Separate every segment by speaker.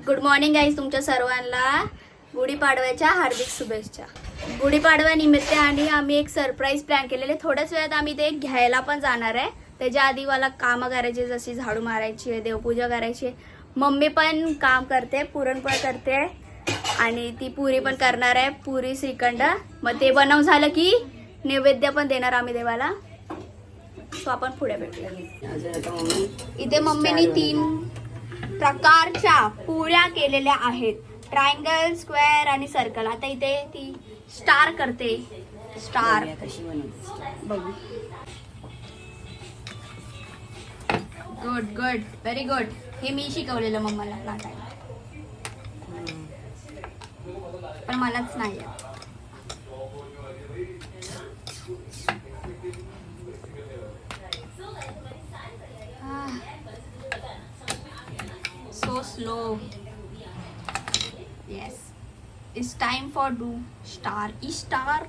Speaker 1: Good morning guys, तुमच्या सर्वांना गुढीपाडव्याच्या हार्दिक शुभेच्छा. गुढीपाडव्यानिमित्त आणि आम्ही एक सरप्राईज प्लॅन केलेले. थोड्याच वेळात आम्ही ते घ्यायला पण जाणार आहे. त्याच्या आधी मला कामं करायची, जशी झाडू मारायची आहे, देवपूजा करायची आहे. मम्मी पण काम करते, पुरणपोळी करते आणि ती पुरी पण करणार आहे, पुरी श्रीखंड. मग ते बनवून झालं की नैवेद्य पण देणार आम्ही देवाला. सो आपण पुढे भेटूया. इथे मम्मीने 3 प्रकारच्या पुऱ्या केलेल्या आहेत, ट्रायंगल, स्क्वेअर आणि सर्कल. आता इथे ती स्टार करते. स्टार
Speaker 2: कशी बनवते
Speaker 1: बघू. Good good, very good. हे मी शिकवलेलं मम्माला लाटायला, पण मलाच नाही येत. So slow. Yes, it's time for do star. Star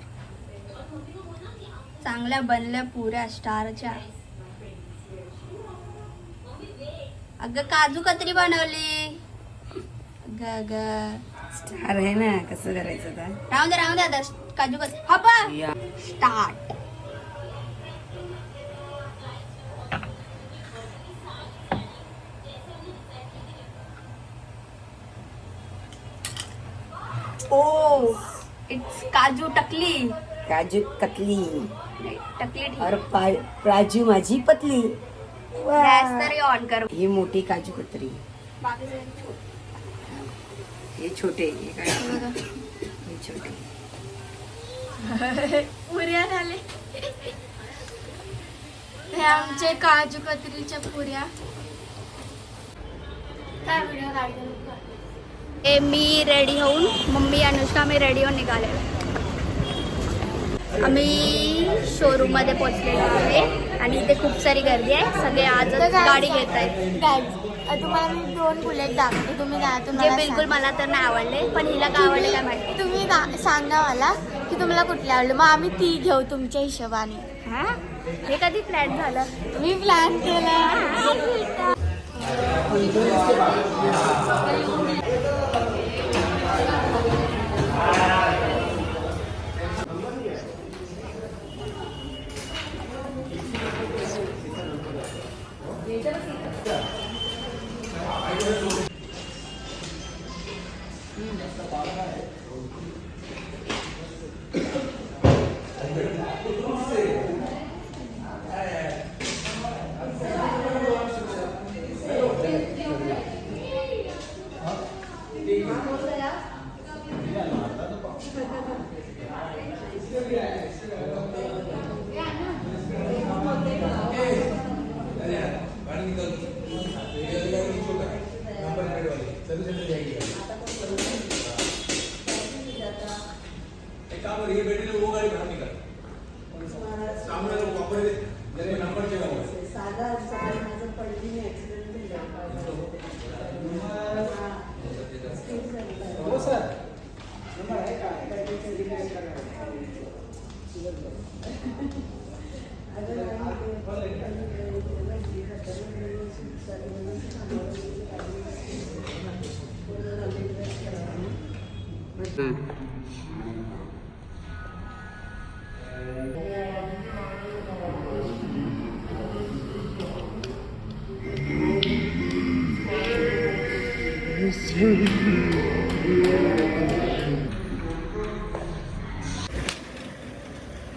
Speaker 1: चांगल्या बनल्या पुऱ्या स्टारच्या. अगं काजू कतरी बनवली. ग
Speaker 2: स्टार आहे ना, कसं करायचं आता?
Speaker 1: राहून दे आता. काजू कतरी हपा स्टार्ट. Oh, it's काजू टकली.
Speaker 2: काजू कतली
Speaker 1: टकली ठीक.
Speaker 2: और प्राजू माझी पतली.
Speaker 1: गॅस तरी ऑन कर.
Speaker 2: ही मोठी काजू कतरी,
Speaker 1: बाकी सगळे
Speaker 2: हे छोटे, हे काय हे छोटे.
Speaker 1: पुऱ्या झाले. हे आमचे काजू कतरीच्या पुऱ्या. काय व्हिडिओ काढते मी रेडी होऊन, मम्मी अनुष्का मी रेडी होऊन निघाले. आम्ही शोरूम मध्ये पोहोचलेलो आहे आणि इथे खूप सारी गर्दी आहे. सगळे आजच गाडी घेत आहेत.
Speaker 3: तुम्हाला मी 2 बुलेट दाखवते, तुम्ही
Speaker 1: जे बिलकुल मला तर नाही आवडले, पण हिला काय आवडले काय माहिती.
Speaker 3: तुम्ही सांगा मला की तुम्हाला कुठले आवडले, मग आम्ही ती घेऊ तुमच्या हिशोबाने.
Speaker 1: हा, हे कधी प्लॅन झालं?
Speaker 3: मी प्लॅन केला.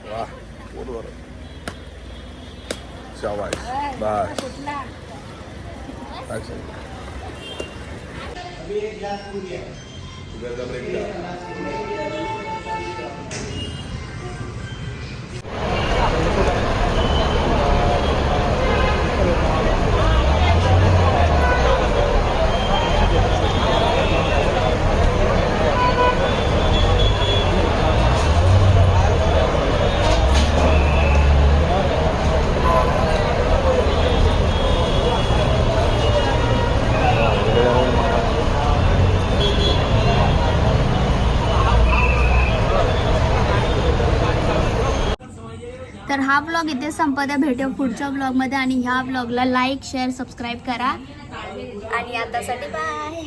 Speaker 4: वाह, बरोबर. शाबाश, बस. अच्छा. अभी एक ग्लास पूरी है. उधर का ब्रेक का.
Speaker 1: तर हा ब्लॉग इथे संपत आहे. भेटू पुढच्या ब्लॉगमध्ये आणि ह्या ब्लॉगला लाईक शेअर सबस्क्राईब करा आणि आतासाठी बाय.